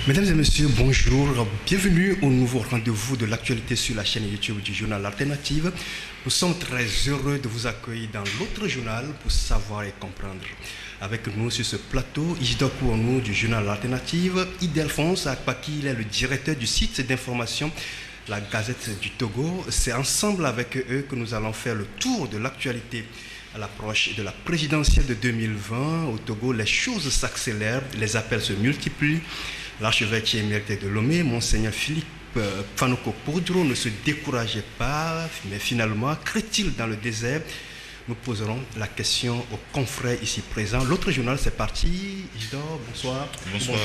Mesdames et messieurs, bonjour. Bienvenue au nouveau rendez-vous de l'actualité sur la chaîne YouTube du journal Alternative. Nous sommes très heureux de vous accueillir dans l'autre journal pour savoir et comprendre. Avec nous sur ce plateau, Isidore Kouonou du journal Alternative, Ildefonse Akpaki, il est le directeur du site d'information La Gazette du Togo. C'est ensemble avec eux que nous allons faire le tour de l'actualité. À l'approche de la présidentielle de 2020, au Togo, les choses s'accélèrent, les appels se multiplient. L'archevêque émérite de Lomé, Monseigneur Philippe Fanoko Poudro, ne se décourageait pas, mais finalement, crée-t-il dans le désert? Nous poserons la question aux confrères ici présents. L'autre journal, c'est parti. Isidore, bonsoir. Bonsoir.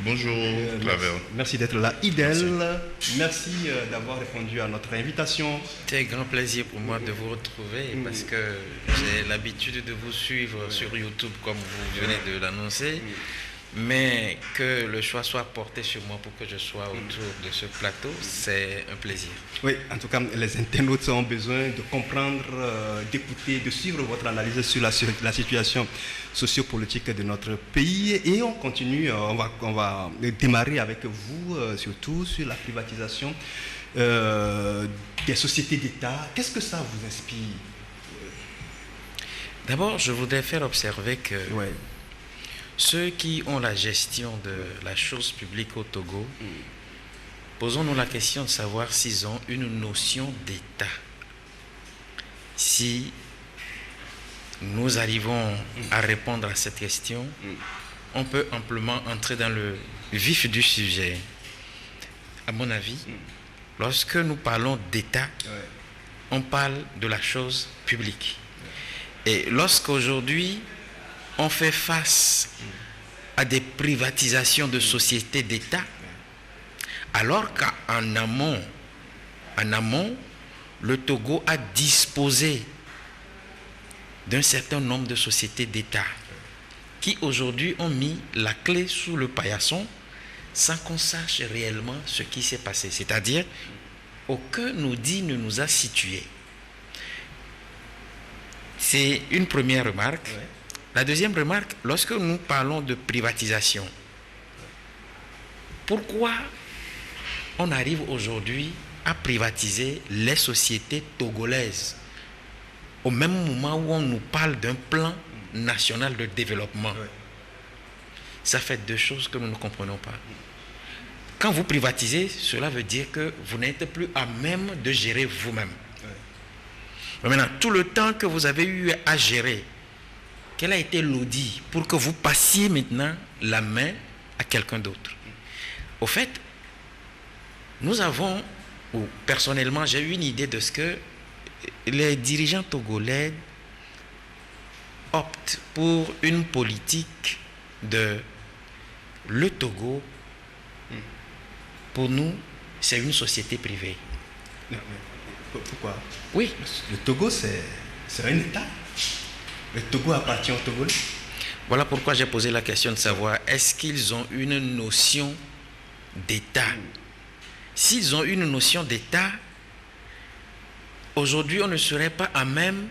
Bonjour, Claver. Merci d'être là. Idel, merci d'avoir répondu à notre invitation. C'est un grand plaisir pour moi de vous retrouver parce que j'ai l'habitude de vous suivre sur YouTube comme vous venez de l'annoncer. Mais que le choix soit porté sur moi pour que je sois autour de ce plateau, c'est un plaisir. Oui, en tout cas, les internautes ont besoin de comprendre, d'écouter, de suivre votre analyse sur la situation sociopolitique de notre pays. Et on continue, on va démarrer avec vous, surtout sur la privatisation des sociétés d'État. Qu'est-ce que ça vous inspire? D'abord, je voudrais faire observer que ceux qui ont la gestion de la chose publique au Togo, posons-nous la question de savoir s'ils ont une notion d'État. Si nous arrivons à répondre à cette question, on peut amplement entrer dans le vif du sujet. À mon avis, lorsque nous parlons d'État, on parle de la chose publique. Et lorsqu'aujourd'hui, on fait face à des privatisations de sociétés d'État, alors qu'en amont, le Togo a disposé d'un certain nombre de sociétés d'État qui aujourd'hui ont mis la clé sous le paillasson sans qu'on sache réellement ce qui s'est passé. C'est-à-dire, aucun audit ne nous a situés. C'est une première remarque. La deuxième remarque, lorsque nous parlons de privatisation, pourquoi on arrive aujourd'hui à privatiser les sociétés togolaises au même moment où on nous parle d'un plan national de développement? Ça fait deux choses que nous ne comprenons pas. Quand vous privatisez, cela veut dire que vous n'êtes plus à même de gérer vous-même. Maintenant, tout le temps que vous avez eu à gérer, quel a été l'audit pour que vous passiez maintenant la main à quelqu'un d'autre? Au fait, nous avons, ou personnellement, j'ai eu une idée de ce que les dirigeants togolais optent pour une politique de le Togo. Pour nous, c'est une société privée. Pourquoi? Oui. Le Togo, c'est un État. Le Togo appartient au Togolais. Voilà pourquoi j'ai posé la question de savoir est-ce qu'ils ont une notion d'État? S'ils ont une notion d'État, aujourd'hui on ne serait pas à même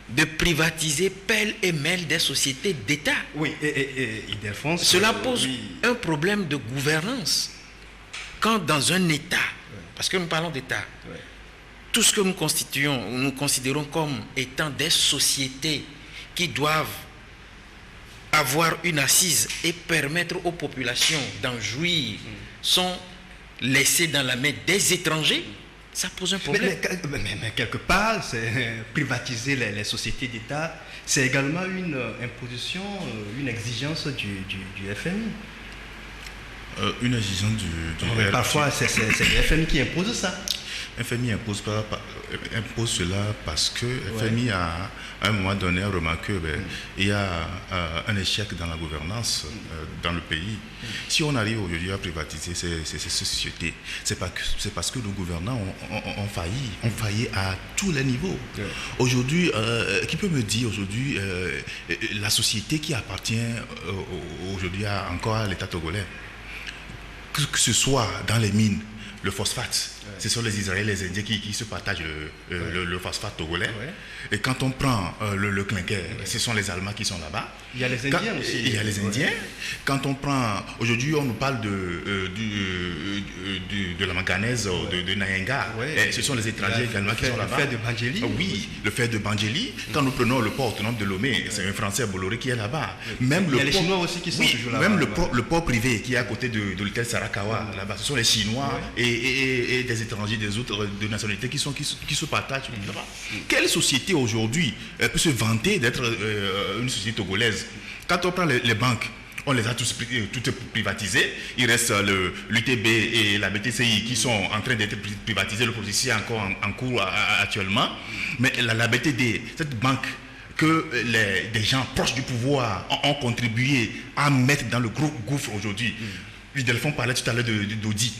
de privatiser pêle et mêle des sociétés d'État. Oui, et Ildefonse, cela pose un problème de gouvernance. Quand dans un État, parce que nous parlons d'État, tout ce que nous considérons comme étant des sociétés qui doivent avoir une assise et permettre aux populations d'en jouir sont laissées dans la main des étrangers, ça pose un problème. Mais quelque part, privatiser les sociétés d'État, c'est également une imposition, une exigence du FMI. Une exigence du parfois, c'est le FMI qui impose ça. FMI impose cela parce que FMI a à un moment donné remarqué qu'il y a un échec dans la gouvernance dans le pays. Si on arrive aujourd'hui à privatiser ces sociétés, c'est parce que nos gouvernants ont failli à tous les niveaux. Aujourd'hui, qui peut me dire aujourd'hui la société qui appartient aujourd'hui encore à l'État togolais, que ce soit dans les mines, le phosphate. Ce sont les Israéliens et les Indiens qui se partagent le phosphate togolais. Ouais. Et quand on prend le clinker, ce sont les Allemands qui sont là-bas. Il y a les Indiens aussi. Il y a les Indiens. Quand on prend... Aujourd'hui, on nous parle de la manganèse de Nayenga. Et ce sont les étrangers également qui sont là-bas. Le fer de Bangeli. Oui, le fer de Bangeli. Quand nous prenons le port autonome de Lomé, c'est un Français, Bolloré, qui est là-bas. Même il y a les Chinois aussi qui sont toujours là-bas. Même le port privé qui est à côté de l'hôtel Sarakawa, là-bas, ce sont les Chinois et des étrangers des autres de nationalités qui se partagent là-bas. Quelle société aujourd'hui peut se vanter d'être une société togolaise? Quand on prend les banques, on les a toutes privatisées. Il reste l'UTB et la BTCI qui sont en train d'être privatisées. Le processus est encore en cours actuellement. Mais la BTD, cette banque que des gens proches du pouvoir ont contribué à mettre dans le gros gouffre aujourd'hui. Delphine parlait tout à l'heure d'Audi.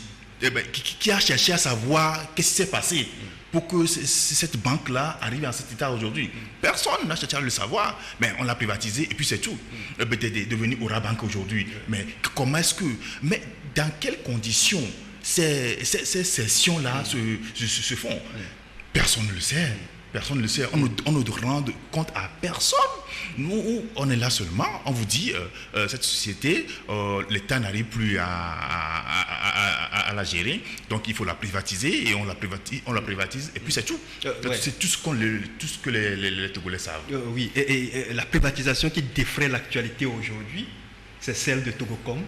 Qui a cherché à savoir qu'est-ce qui s'est passé pour que cette banque-là arrive à cet état aujourd'hui. Personne n'a cherché à le savoir, mais on l'a privatisé et puis c'est tout. Le BTD est devenu Aura Bank aujourd'hui. Mais comment est-ce que... Mais dans quelles conditions ces sessions-là se font? Personne ne le sait. Personne ne le sait. On ne rend compte à personne. Nous, on est là seulement. On vous dit, cette société, l'État n'arrive plus à la gérer. Donc, il faut la privatiser et on la privatise. Et puis, c'est tout. C'est tout ce que les Togolais savent. Oui, et la privatisation qui défraie l'actualité aujourd'hui, c'est celle de Togocom,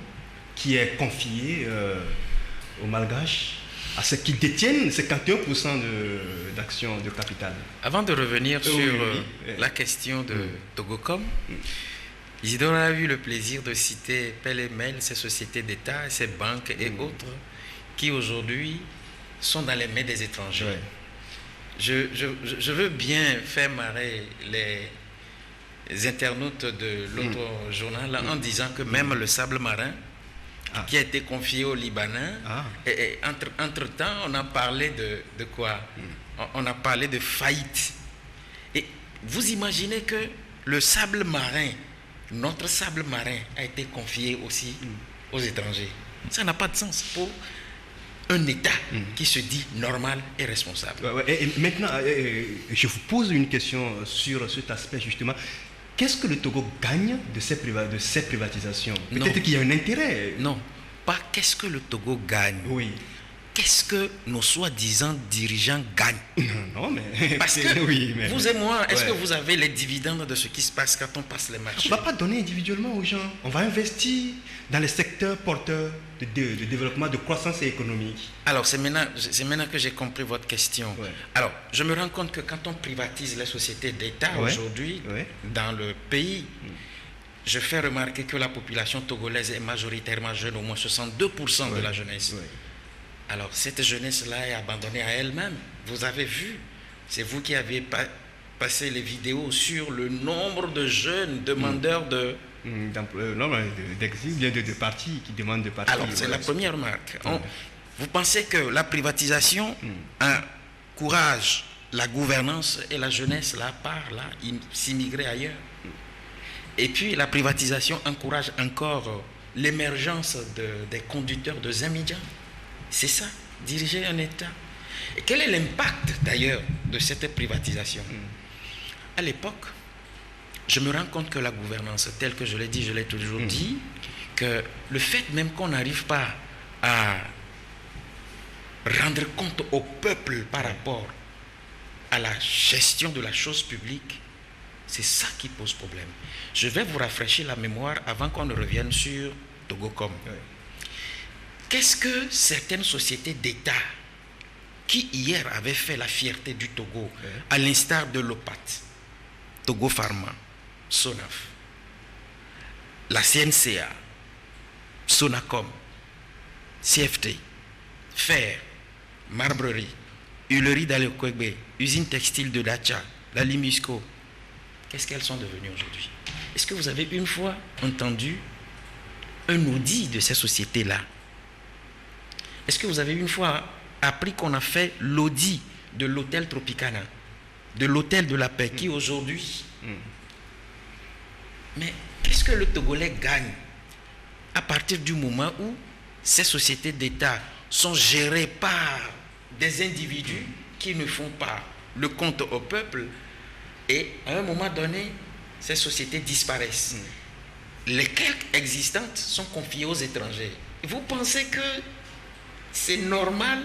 qui est confiée aux Malgaches, à ceux qui détiennent 51% d'actions de capital. Avant de revenir sur la question de Togocom, Isidore a eu le plaisir de citer pêle-mêle ces sociétés d'État, ces banques et autres qui aujourd'hui sont dans les mains des étrangers. Ouais. Je veux bien faire marrer les internautes de l'autre journal en disant que même le sable marin qui a été confié aux Libanais. Et entre-temps, on a parlé de quoi? On a parlé de faillite. Et vous imaginez que le sable marin, notre sable marin, a été confié aussi aux étrangers. Ça n'a pas de sens pour un État qui se dit normal et responsable. Et maintenant, je vous pose une question sur cet aspect justement. Qu'est-ce que le Togo gagne de ces privatisations? Peut-être qu'il y a un intérêt. Non, pas qu'est-ce que le Togo gagne. Oui. Qu'est-ce que nos soi-disant dirigeants gagnent? Non, mais... Parce que vous et moi, est-ce que vous ouais. avez les dividendes de ce qui se passe quand on passe les marchés? On ne va pas donner individuellement aux gens. On va investir dans les secteurs porteurs de développement, de croissance économique. Alors, c'est maintenant que j'ai compris votre question. Ouais. Alors, je me rends compte que quand on privatise les sociétés d'État aujourd'hui dans le pays, je fais remarquer que la population togolaise est majoritairement jeune, au moins 62% de la jeunesse. Alors, cette jeunesse-là est abandonnée à elle-même. Vous avez vu, c'est vous qui avez passé les vidéos sur le nombre de jeunes demandeurs d'exil, de partis qui demandent de partir. Alors, c'est la première remarque. Vous pensez que la privatisation encourage la gouvernance et la jeunesse, là, s'immigrer ailleurs. Et puis, la privatisation encourage encore l'émergence des conducteurs de Zamidia. C'est ça, diriger un État. Et quel est l'impact d'ailleurs de cette privatisation? À l'époque, je me rends compte que la gouvernance, telle que je l'ai dit, je l'ai toujours dit, que le fait même qu'on n'arrive pas à rendre compte au peuple par rapport à la gestion de la chose publique, c'est ça qui pose problème. Je vais vous rafraîchir la mémoire avant qu'on ne revienne sur Togocom. Qu'est-ce que certaines sociétés d'État qui hier avaient fait la fierté du Togo, à l'instar de l'OPAT, Togo Pharma, Sonaf, la CNCA, Sonacom, CFT, Fer, Marbrerie, Huilerie d'Alekwegbe, Usine textile de Dacha, la Limusco, qu'est-ce qu'elles sont devenues aujourd'hui? Est-ce que vous avez une fois entendu un audit de ces sociétés-là? Est-ce que vous avez une fois appris qu'on a fait l'audit de l'hôtel Tropicana, de l'hôtel de la paix, qui aujourd'hui... Mais qu'est-ce que le Togolais gagne à partir du moment où ces sociétés d'État sont gérées par des individus qui ne font pas le compte au peuple, et à un moment donné, ces sociétés disparaissent. Les quelques existantes sont confiées aux étrangers. Vous pensez que c'est normal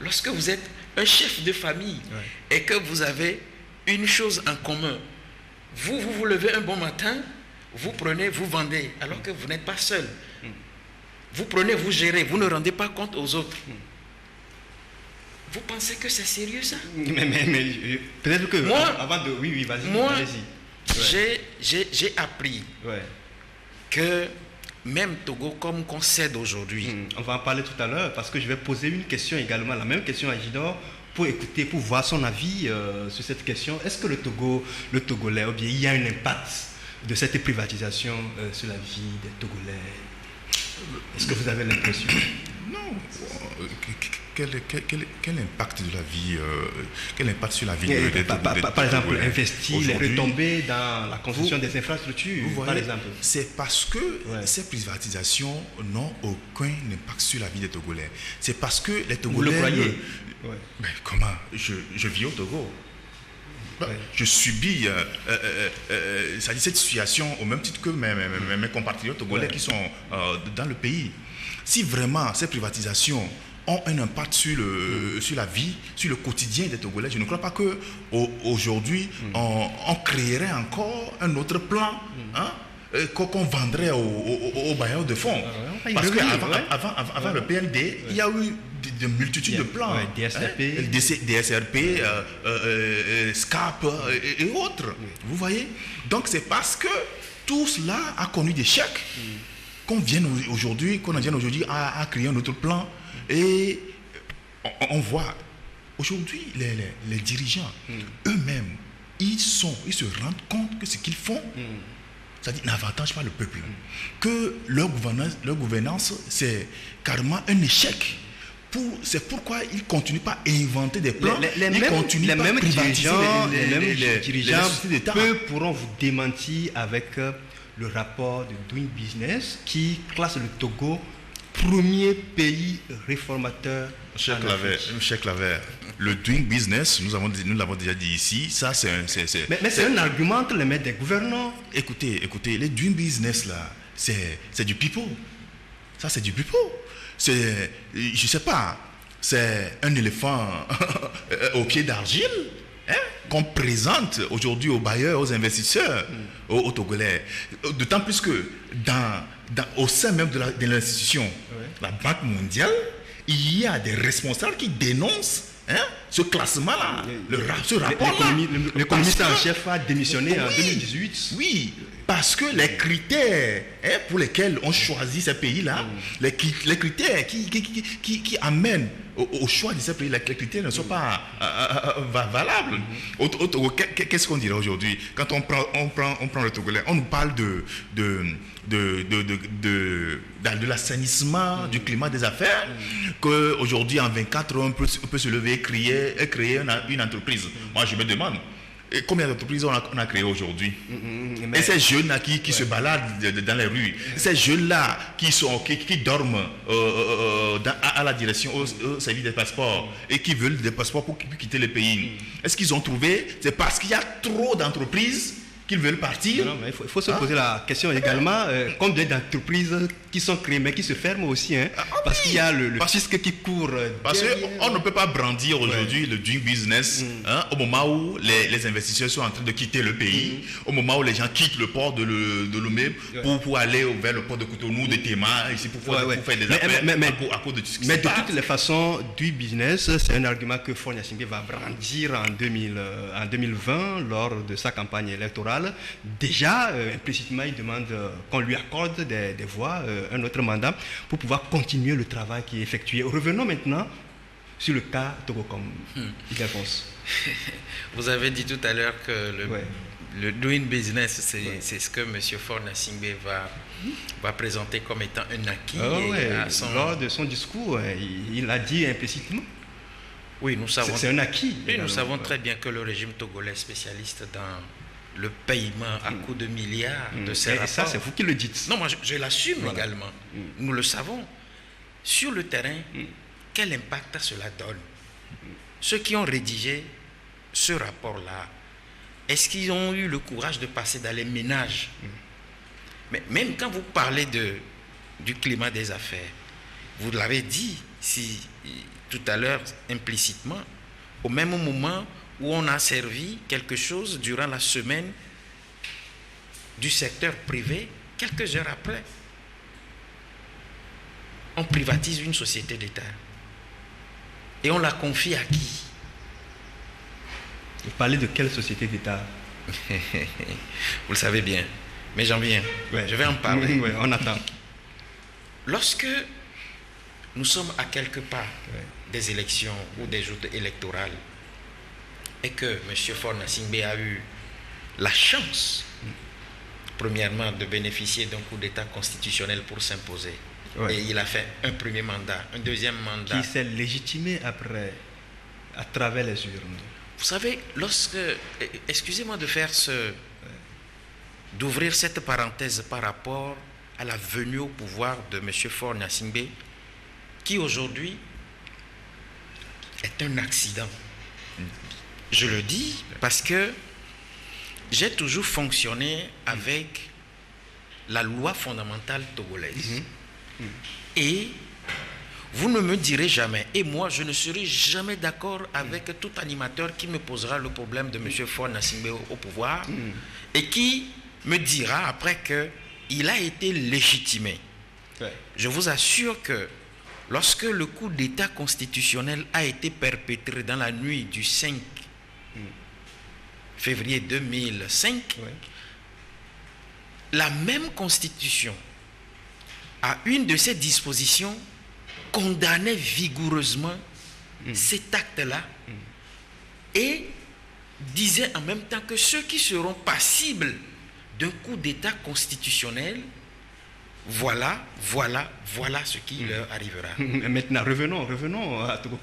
lorsque vous êtes un chef de famille et que vous avez une chose en commun? Vous levez un bon matin, vous prenez, vous vendez, alors que vous n'êtes pas seul. Vous prenez, vous gérez, vous ne rendez pas compte aux autres. Vous pensez que c'est sérieux ça? Mais peut-être que moi, avant de... Oui, vas-y. Moi, allez-y. J'ai appris que même Togo, comme qu'on cède aujourd'hui... On va en parler tout à l'heure, parce que je vais poser une question également, la même question à Jidor, pour écouter, pour voir son avis sur cette question. Est-ce que le Togolais, ou bien il y a un impact de cette privatisation sur la vie des Togolais? Est-ce que vous avez l'impression? Non. Quel impact de la vie, quel impact sur la vie des Par exemple, investir, les retombées dans la construction des infrastructures, vous voyez, par exemple. C'est parce que ces privatisations n'ont aucun impact sur la vie des Togolais. C'est parce que les Togolais... Vous le croyez? Mais comment? Je vis au Togo. Je subis cette situation au même titre que mes compatriotes togolais qui sont dans le pays. Si vraiment ces privatisations ont un impact sur la vie, sur le quotidien des Togolais, je ne crois pas qu'aujourd'hui on créerait encore un autre plan qu'on vendrait aux bailleurs de fonds. Parce qu'avant le PND, il y a eu de multitudes de plans. DSRP, DSRP, SCAP et autres. Vous voyez? Donc c'est parce que tout cela a connu des chèques qu'on en vienne aujourd'hui à créer un autre plan. Et on voit aujourd'hui les dirigeants eux-mêmes, ils se rendent compte que ce qu'ils font, c'est-à-dire n'avantage pas le peuple. Que leur gouvernance, c'est carrément un échec. C'est pourquoi ils ne continuent pas à inventer des plans. Les mêmes dirigeants pourront vous démentir avec le rapport de Doing Business qui classe le Togo premier pays réformateur. Cheikh Claver, le Doing Business, nous l'avons déjà dit ici, ça c'est un argument entre les maîtres des gouvernants. Écoutez, les Doing Business là, c'est du pipeau. Ça c'est du pipeau. Je sais pas, c'est un éléphant au pied d'argile qu'on présente aujourd'hui aux bailleurs, aux investisseurs, aux Togolais. D'autant plus que au sein même de l'institution, la Banque mondiale, il y a des responsables qui dénoncent ce classement-là, ce rapport-là. L'économiste en chef a démissionné en 2018. Oui, parce que les critères pour lesquels on choisit ces pays-là, les critères qui amènent au choix de ces pays, les critères ne sont pas valables. Qu'est-ce qu'on dirait aujourd'hui? Quand on prend le Togolais, on nous parle de l'assainissement du climat des affaires, qu'aujourd'hui en 24 heures on peut se lever et créer une entreprise. Moi je me demande combien d'entreprises on a créé aujourd'hui. Et ces jeunes-là qui se baladent dans les rues, ces jeunes-là qui dorment à la direction, au service des passeports et qui veulent des passeports pour quitter le pays. Est-ce qu'ils ont trouvé? C'est parce qu'il y a trop d'entreprises qu'ils veulent partir. Non, mais il faut se poser la question également, combien d'entreprises qui sont créées mais qui se ferment aussi, parce qu'il y a le fisc qui court. Parce qu'on ne peut pas brandir aujourd'hui le Doing Business au moment où les investisseurs sont en train de quitter le pays, au moment où les gens quittent le port de Lomé pour aller vers le port de Cotonou, de Tema, ici pour faire des affaires à cause de tout ce qui se passe. Mais de toutes les façons, Doing Business, c'est un argument que Faure Gnassingbé va brandir en 2020 lors de sa campagne électorale. Déjà, implicitement, il demande qu'on lui accorde des voix, un autre mandat, pour pouvoir continuer le travail qui est effectué. Revenons maintenant sur le cas Togocom. Vous avez dit tout à l'heure que le Doing Business, c'est ce que M. Faure Gnassingbé va présenter comme étant un acquis. Lors de son discours, il a dit implicitement. Oui, nous savons. C'est un acquis. Oui, nous savons très bien que le régime togolais est spécialiste dans le paiement à coups de milliards de ces rapports. Et ça, c'est vous qui le dites. Non, moi, je l'assume également. Nous le savons. Sur le terrain, quel impact cela donne? Ceux qui ont rédigé ce rapport-là, est-ce qu'ils ont eu le courage de passer dans les ménages? Mais même quand vous parlez du climat des affaires, vous l'avez dit tout à l'heure implicitement, au même moment où on a servi quelque chose durant la semaine du secteur privé, quelques heures après, on privatise une société d'État. Et on la confie à qui? Vous parlez de quelle société d'État? Vous le savez bien, mais j'en viens. Ouais. Je vais en parler. Ouais, on attend. Lorsque nous sommes à quelque part des élections ou des joutes électorales et que M. Faure Gnassingbé a eu la chance, premièrement, de bénéficier d'un coup d'État constitutionnel pour s'imposer. Ouais. Et il a fait un premier mandat, un deuxième mandat. Qui s'est légitimé après, à travers les urnes. Vous savez, excusez-moi de faire d'ouvrir cette parenthèse par rapport à la venue au pouvoir de M. Faure Gnassingbé, qui aujourd'hui est un accident. Je le dis parce que j'ai toujours fonctionné avec la loi fondamentale togolaise. Et vous ne me direz jamais, et moi je ne serai jamais d'accord avec tout animateur qui me posera le problème de M. Faure Gnassingbé au pouvoir et qui me dira après qu'il a été légitimé. Ouais. Je vous assure que lorsque le coup d'État constitutionnel a été perpétré dans la nuit du 5 février 2005, la même constitution, à une de ses dispositions, condamnait vigoureusement cet acte-là et disait en même temps que ceux qui seront passibles d'un coup d'État constitutionnel, voilà ce qui leur arrivera. Maintenant, revenons à Togo.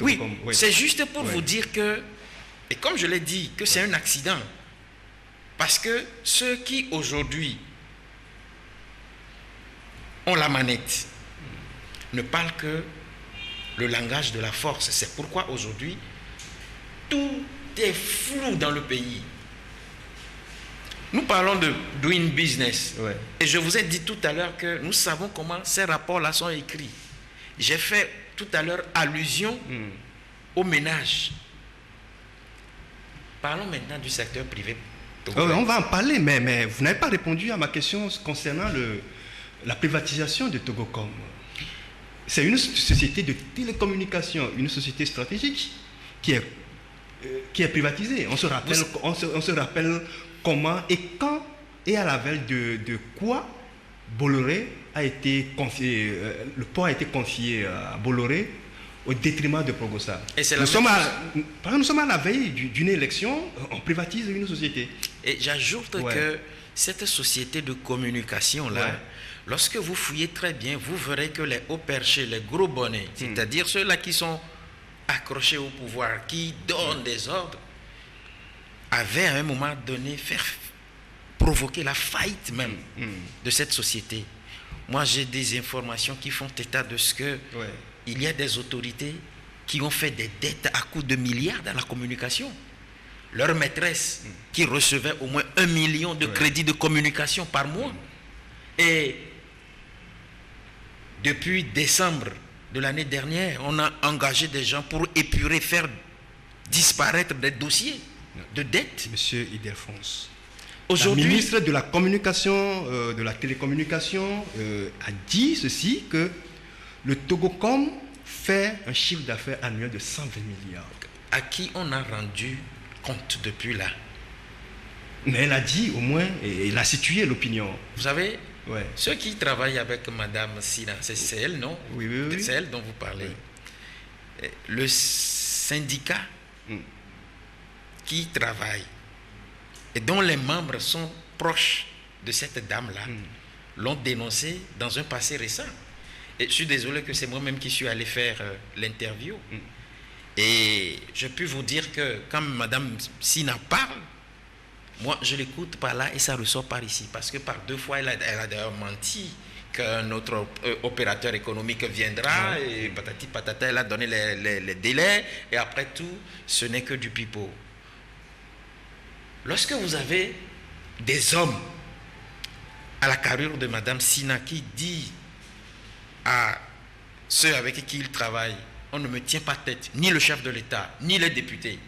Oui, c'est juste pour vous dire que, et comme je l'ai dit, que c'est un accident. Parce que ceux qui aujourd'hui ont la manette ne parlent que le langage de la force. C'est pourquoi aujourd'hui, tout est flou dans le pays. Nous parlons de doing business. Ouais. Et je vous ai dit tout à l'heure que nous savons comment ces rapports-là sont écrits. J'ai fait tout à l'heure allusion au ménage. Parlons maintenant du secteur privé. On va en parler, mais vous n'avez pas répondu à ma question concernant la privatisation de Togocom. C'est une société de télécommunications, une société stratégique qui est privatisée. On se rappelle comment et quand et à la veille de quoi Bolloré a été confié, le port a été confié à Bolloré au détriment de Progosa. Nous sommes à la veille d'une élection, on privatise une société. Et j'ajoute que cette société de communication-là, lorsque vous fouillez très bien, vous verrez que les hauts perchés, les gros bonnets, c'est-à-dire ceux-là qui sont accrochés au pouvoir, qui donnent des ordres, avaient à un moment donné provoqué la faillite même de cette société. Moi, j'ai des informations qui font état de ce que il y a des autorités qui ont fait des dettes à coups de milliards dans la communication. Leur maîtresse, qui recevait au moins 1 million de crédits de communication par mois. Et depuis décembre de l'année dernière, on a engagé des gens pour épurer, faire disparaître des dossiers de dettes. Monsieur Ildefonse, aujourd'hui, la ministre de la communication, de la télécommunication, a dit ceci, que le Togocom fait un chiffre d'affaires annuel de 120 milliards. À qui on a rendu compte depuis là? Mais elle a dit au moins, et elle a situé l'opinion. Vous savez, ceux qui travaillent avec Madame Sina, c'est elle, non? Oui. C'est elle dont vous parlez. Le syndicat qui travaille et dont les membres sont proches de cette dame-là l'ont dénoncé dans un passé récent. Et je suis désolé que c'est moi-même qui suis allé faire l'interview. Et je peux vous dire que quand Madame Sina parle, moi je l'écoute par là et ça ressort par ici. Parce que par 2 fois, elle a d'ailleurs menti qu'un autre opérateur économique viendra et patati patata, elle a donné les délais et après tout, ce n'est que du pipeau. Lorsque vous avez des hommes à la carrure de Madame Sina qui dit à ceux avec qui il travaille, on ne me tient pas tête, ni le chef de l'État, ni les députés.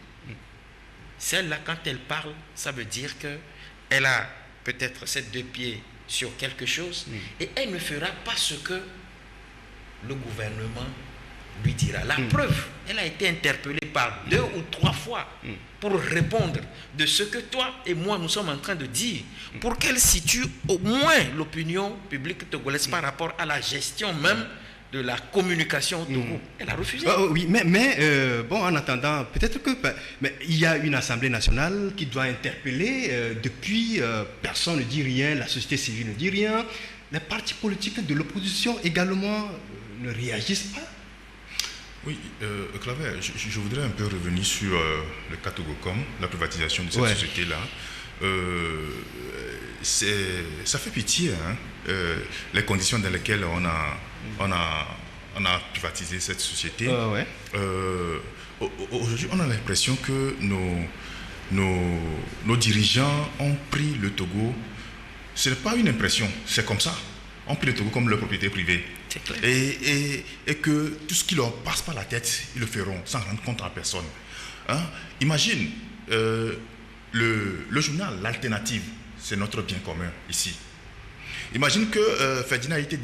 Celle-là, quand elle parle, ça veut dire qu'elle a peut-être ses deux pieds sur quelque chose et elle ne fera pas ce que le gouvernement lui dira. La preuve, elle a été interpellée par 2 ou 3 fois pour répondre de ce que toi et moi nous sommes en train de dire, pour qu'elle situe au moins l'opinion publique togolaise par rapport à la gestion même de la communication au Togo. Elle a refusé. Oui, mais bon, en attendant, peut-être que mais il y a une Assemblée nationale qui doit interpeller. Depuis, personne ne dit rien, la société civile ne dit rien. Les partis politiques de l'opposition également ne réagissent pas. Oui, Claver, je voudrais un peu revenir sur le cas Togocom, la privatisation de cette société-là. Ça fait pitié, hein, les conditions dans lesquelles on a privatisé cette société. Aujourd'hui, on a l'impression que nos dirigeants ont pris le Togo. Ce n'est pas une impression, c'est comme ça. On pris le Togo comme leur propriété privée. Et que tout ce qui leur passe par la tête, ils le feront sans rendre compte à personne. Hein? Imagine, le journal, l'Alternative, c'est notre bien commun ici. Imagine que Ferdinand Haïté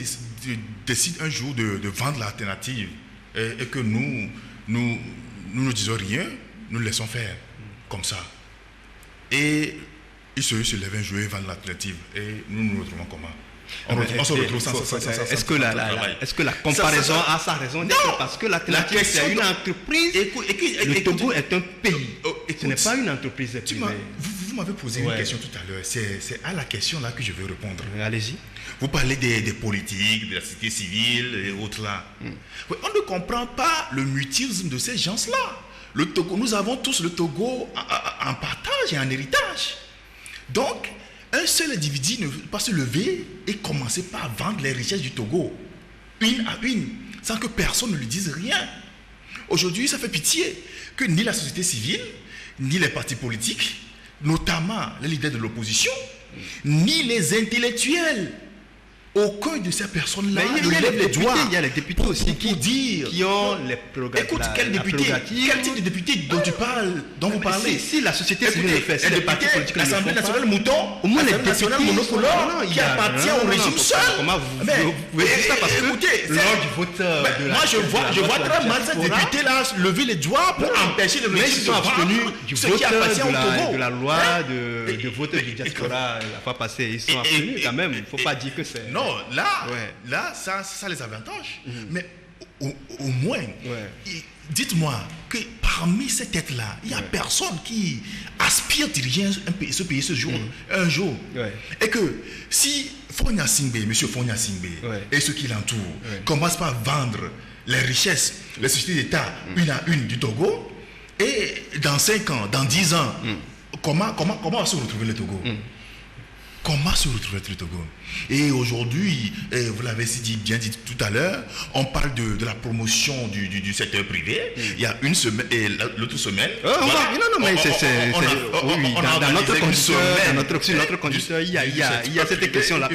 décide un jour de vendre l'Alternative et que nous ne disons rien, nous le laissons faire comme ça. Et il se lève un jour et vend l'Alternative et nous retrouvons comment? On se retrouve sans Est-ce que la comparaison a sa raison d'être? Parce que l'Alternative, c'est une entreprise. Le Togo est un pays. Ce n'est pas une entreprise privée. Vous m'avez posé une question tout à l'heure. C'est à la question là que je vais répondre. Allez-y. Vous parlez des politiques, de la société civile et autres là. On ne comprend pas le mutisme de ces gens-là. Le Togo, nous avons tous le Togo en partage et en héritage. Donc, un seul individu ne peut pas se lever et commencer par vendre les richesses du Togo, une à une, sans que personne ne lui dise rien. Aujourd'hui, ça fait pitié que ni la société civile, ni les partis politiques, notamment les leaders de l'opposition, ni les intellectuels, aucun de ces personnes-là ne lève les doigts. Il y a les députés aussi qui ont les prérogatives. Écoute, quel type de député dont tu parles, dont vous parlez? Si la société civile le fait, si les partis politiques l'Assemblée nationale mouton, au moins les députés monocolores qui appartient au régime seul. Comment vous pouvez dire ça? Parce que lors du vote de la... Moi, je vois très mal ces députés-là lever les doigts pour empêcher le régime de vendre ce qui appartient au Togo. De la loi de vote du diaspora la fois passée, ils sont abstenus quand même. Il ne faut pas dire que c'est... Non, là, ça les avantage. Mais au moins, dites-moi que parmi ces têtes-là, il n'y a personne qui aspire à diriger ce pays un jour. Et que si Fonia Singbe, M. Fonia Singbe et ceux qui l'entourent commencent par vendre les richesses, les sociétés d'État une à une du Togo, et dans 5 ans, dans 10 ans, comment va se retrouver le Togo? Comment se retrouver le Togo? Et aujourd'hui, vous l'avez bien dit tout à l'heure, on parle de la promotion du secteur privé. Il y a une semaine et l'autre semaine. Dans notre condition, il y a cette question-là.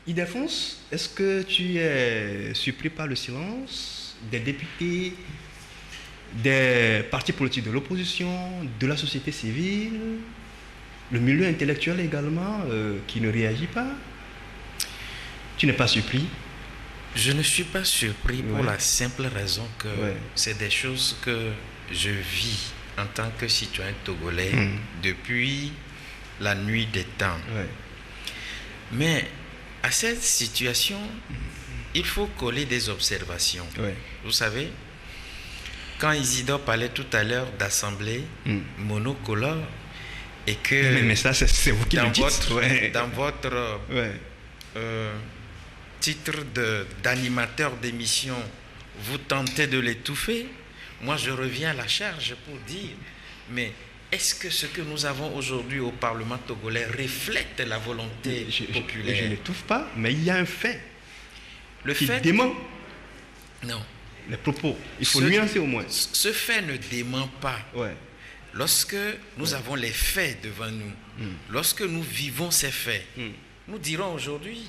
Ildefonse, est-ce que tu es surpris par le silence des députés, des partis politiques de l'opposition, de la société civile, le milieu intellectuel également, qui ne réagit pas? Tu n'es pas surpris? Je ne suis pas surpris pour la simple raison que c'est des choses que je vis en tant que citoyen togolais depuis la nuit des temps. Mais à cette situation, il faut coller des observations. Vous savez, quand Isidore parlait tout à l'heure d'assemblée monocolore, et que mais ça, c'est vous qui le dites. Dans votre titre d'animateur d'émission, vous tentez de l'étouffer. Moi, je reviens à la charge pour dire, mais est-ce que ce que nous avons aujourd'hui au Parlement togolais reflète la volonté populaire? Je ne trouve pas, mais il y a un fait Le qui fait... dément Non. les propos. Il faut nuancer au moins. Ce fait ne dément pas. Ouais. Lorsque nous avons les faits devant nous, lorsque nous vivons ces faits, nous dirons aujourd'hui,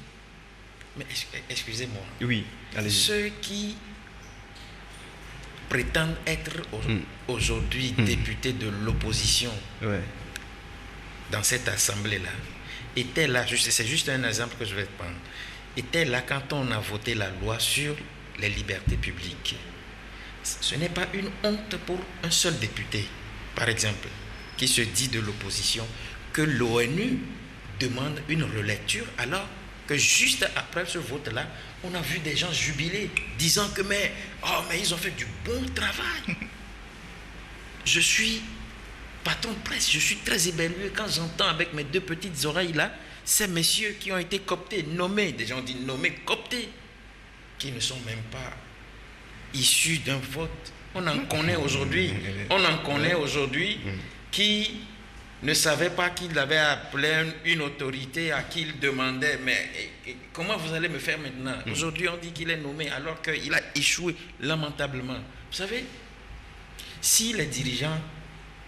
mais excusez-moi, Oui, allez-y. ceux qui prétendent être aujourd'hui députés de l'opposition Ouais. dans cette assemblée-là, étaient là, c'est juste un exemple que je vais prendre, étaient là quand on a voté la loi sur les libertés publiques. Ce n'est pas une honte pour un seul député, par exemple, qui se dit de l'opposition, que l'ONU demande une relecture, alors que juste après ce vote-là, on a vu des gens jubiler, disant que mais ils ont fait du bon travail. Je suis patron de presse, je suis très éberlué quand j'entends avec mes deux petites oreilles là, ces messieurs qui ont été cooptés, nommés, des gens disent nommés, cooptés, qui ne sont même pas issus d'un vote. On en connaît aujourd'hui, qui ne savaient pas qu'il avait appelé une autorité à qui il demandait, mais comment vous allez me faire maintenant? Aujourd'hui, on dit qu'il est nommé alors qu'il a échoué lamentablement. Vous savez, si les dirigeants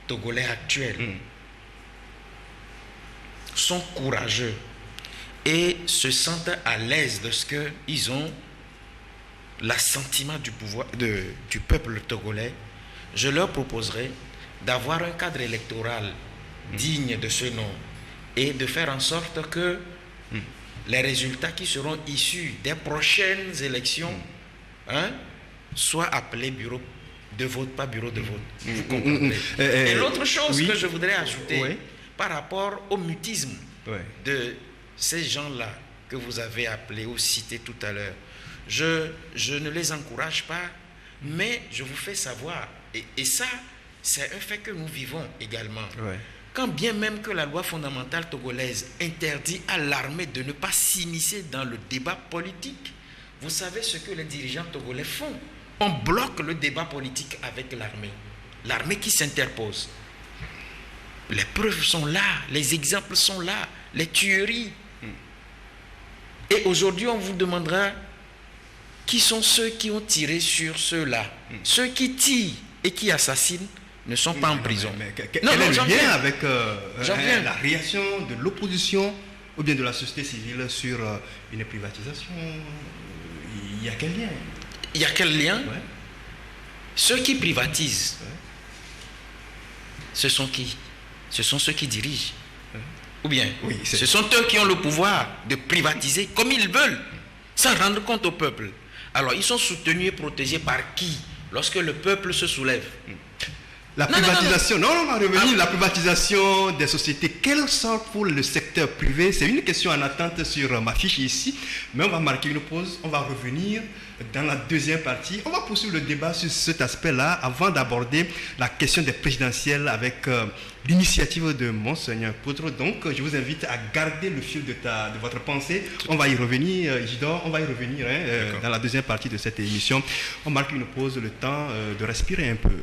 togolais actuels sont courageux et se sentent à l'aise de ce qu'ils ont l'assentiment du pouvoir du peuple togolais, je leur proposerai d'avoir un cadre électoral digne de ce nom et de faire en sorte que les résultats qui seront issus des prochaines élections soient appelés bureau de vote, pas bureau de vote. Vous comprenez? Et l'autre chose que je voudrais ajouter par rapport au mutisme de ces gens-là que vous avez appelés ou cités tout à l'heure, je ne les encourage pas, mais je vous fais savoir, et ça, c'est un fait que nous vivons également. Quand bien même que la loi fondamentale togolaise interdit à l'armée de ne pas s'immiscer dans le débat politique, vous savez ce que les dirigeants togolais font? On bloque le débat politique avec l'armée. L'armée qui s'interpose. Les preuves sont là, les exemples sont là, les tueries. Et aujourd'hui, on vous demandera qui sont ceux qui ont tiré sur ceux-là. Ceux qui tirent et qui assassinent ne sont pas en prison. Quel est le lien avec la réaction de l'opposition ou bien de la société civile sur une privatisation? Il y a quel lien? Il y a quel lien? Ceux qui privatisent, ce sont qui? Ce sont ceux qui dirigent. Ou bien, ce sont eux qui ont le pouvoir de privatiser comme ils veulent, sans rendre compte au peuple. Alors, ils sont soutenus et protégés par qui lorsque le peuple se soulève? La privatisation, non, on va revenir. La privatisation des sociétés, quel sort pour le secteur privé? C'est une question en attente sur ma fiche ici, mais on va marquer une pause, on va revenir dans la deuxième partie. On va poursuivre le débat sur cet aspect-là avant d'aborder la question des présidentielles avec l'initiative de Monseigneur Poudre. Donc, je vous invite à garder le fil de votre pensée. On va y revenir, Isidore, on va y revenir dans la deuxième partie de cette émission. On marque une pause, le temps de respirer un peu.